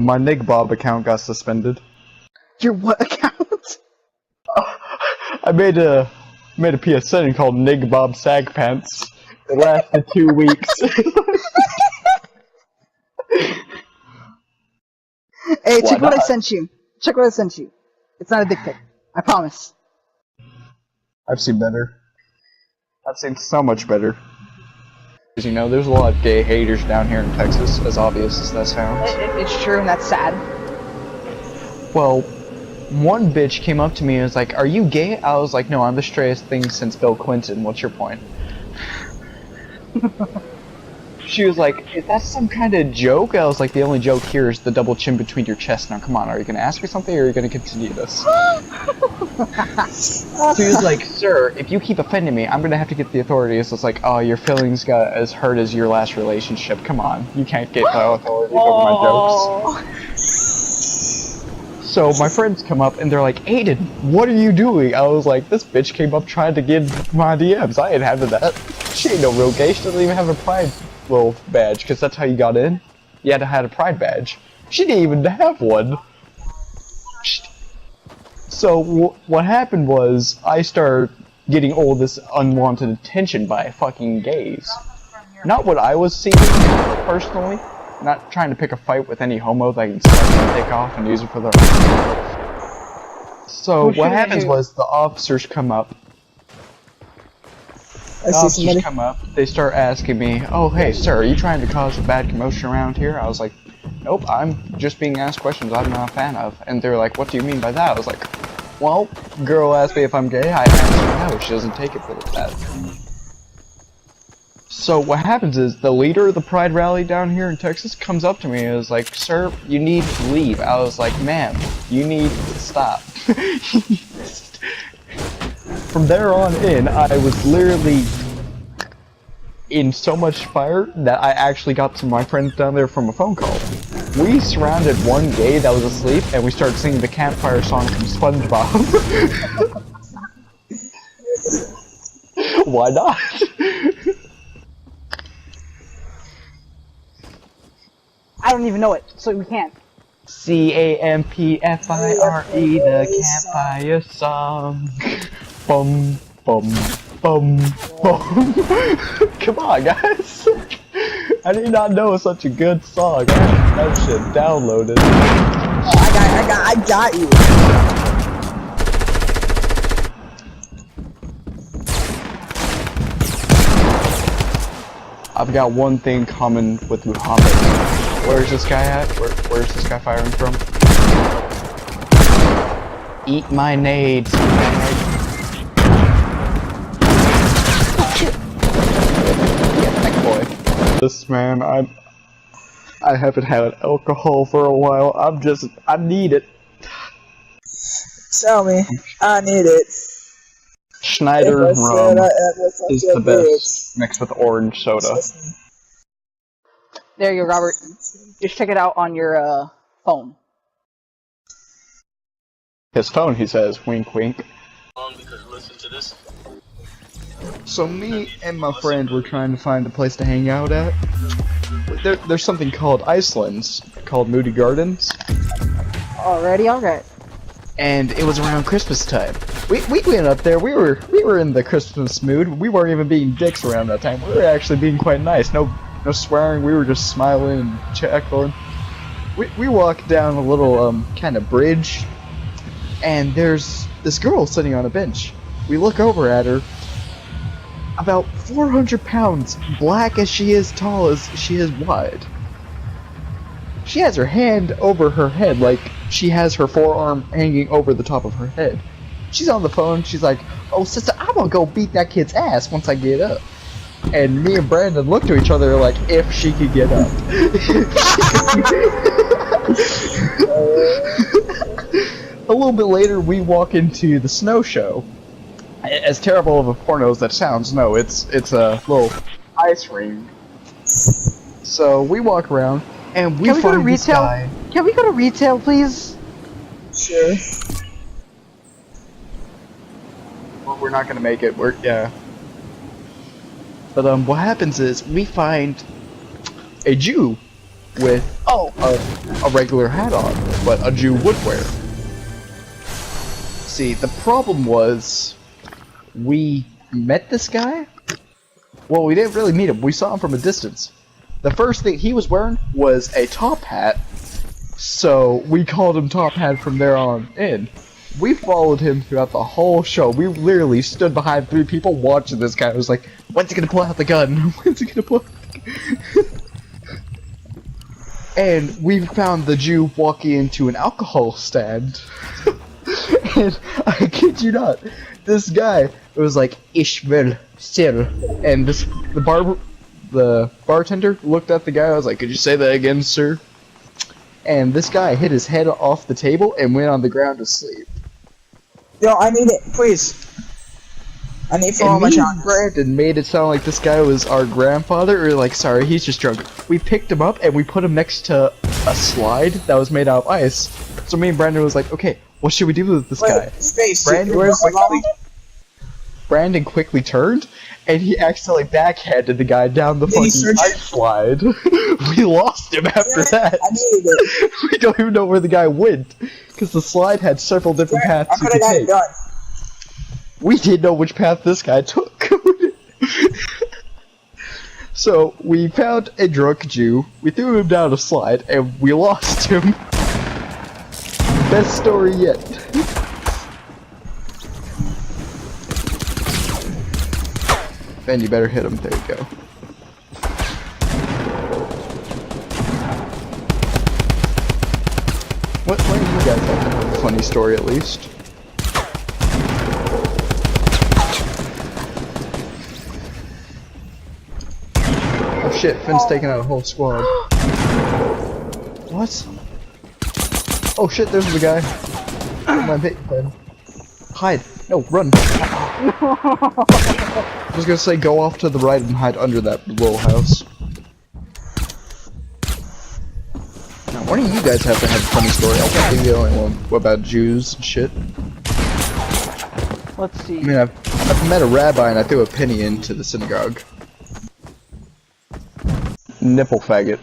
My Nick Bob account got suspended. Your what account? I made a PSN called Nick Bob Sag Pants. It lasted 2 weeks. Hey, check what I not? sent you. Check what I sent you. It's not a dick pic. I promise. I've seen better. I've seen so much better. As you know, there's a lot of gay haters down here in Texas, as obvious as that sounds. It's true, and that's sad. Well, one bitch came up to me and was like, "Are you gay?" I was like, "No, I'm the straightest thing since Bill Clinton. What's your point?" She was like, "Is that some kind of joke?" I was like, "The only joke here is the double chin between your chest. Now, come on, are you going to ask me something or are you going to continue this?" She was like, "Sir, if you keep offending me, I'm going to have to get the authorities." It's like, "Oh, your feelings got as hurt as your last relationship. Come on, you can't get the authorities over my jokes." So my friends come up and they're like, "Aiden, what are you doing?" I was like, "This bitch came up trying to get my DMs. I ain't having that. She ain't no real gay. She doesn't even have a pride little badge, because that's how you got in. You had to have a pride badge. She didn't even have one." So what happened was I started getting all this unwanted attention by fucking gays. Not what I was seeking personally. Not trying to pick a fight with any homo that I can take off and use it for their. So what happens was the officers come up. The officers come up, they start asking me, "Oh, hey, sir, are you trying to cause a bad commotion around here?" I was like, "Nope, I'm just being asked questions I'm not a fan of." And they're like, "What do you mean by that?" I was like, "Well, girl asked me if I'm gay, I answered no, she doesn't take it for that." So what happens is, the leader of the Pride rally down here in Texas comes up to me and is like, "Sir, you need to leave." I was like, "Ma'am, you need to stop." From there on in, I was literally in so much fire that I actually got to my friends down there from a phone call. We surrounded one gay that was asleep, and we started singing the campfire song from SpongeBob. Why not? I don't even know it, so we can't. CAMPFIRE, the campfire song. Bum, bum, bum, bum. Come on, guys. I did not know it was such a good song. I had that shit downloaded. Oh, I got you. I've got one thing common with Muhammad. Where's this guy at? Where's this guy firing from? Eat my nades, man. This man, I haven't had alcohol for a while. I need it. Tell me, I need it. Schneider rum is the best, mixed with orange soda. There you go, Robert. Just check it out on your phone. His phone, he says, wink wink. So me and my friend were trying to find a place to hang out at. There's something called Iceland's, called Moody Gardens. Alright. And it was around Christmas time. We went up there, we were in the Christmas mood. We weren't even being dicks around that time. We were actually being quite nice. No swearing, we were just smiling and chuckling. We walked down a little kind of bridge, and there's this girl sitting on a bench. We look over at her. About 400 pounds, black as she is, tall as she is wide. She has her hand over her head, like she has her forearm hanging over the top of her head. She's on the phone, she's like, "Oh sister, I'm gonna go beat that kid's ass once I get up." And me and Brandon looked to each other like, if she could get up. A little bit later, we walk into the snow show. As terrible of a porno as that sounds, no, it's a little ice rink. So we walk around, and we find this guy. Can we go to retail, please? Sure. Well, we're not gonna make it. Yeah. But what happens is we find a Jew with a regular hat on, but a Jew would wear. See, the problem was, we met this guy? Well, we didn't really meet him, we saw him from a distance. The first thing he was wearing was a top hat, so we called him Top Hat from there on in. We followed him throughout the whole show. We literally stood behind 3 people watching this guy. It was like, when's he gonna pull out the gun? When's he gonna pull out the gun? And we found the Jew walking into an alcohol stand. And I kid you not, this guy was like, Ich will still. And the bartender looked at the guy. I was like, could you say that again, sir? And this guy hit his head off the table and went on the ground to sleep. Yo, I need it, please. I need for all And my me and channels. Brandon made it sound like this guy was our grandfather. We were like, sorry, he's just drunk. We picked him up and we put him next to a slide that was made out of ice. So me and Brandon was like, okay, what should we do with this guy? Space. Brandon quickly turned, and he accidentally backhanded the guy down the Did he fucking search it? ice slide. We lost him after that. I needed it. We don't even know where the guy went, because the slide had several different I paths you could have could got it take. done. We didn't know which path this guy took. So, we found a drunk Jew, we threw him down a slide, and we lost him. Best story yet. Ben, you better hit him. There you go. What do you guys have? A funny story at least. Oh shit, Finn's taking out a whole squad. What? Oh shit, there's the guy. My bait, Finn. Hide. No, run. I was gonna say go off to the right and hide under that little house. Now, one of you guys have to have a funny story. I can't be the only one. What about Jews and shit? Let's see. I mean, I've met a rabbi and I threw a penny into the synagogue. Nipple faggot.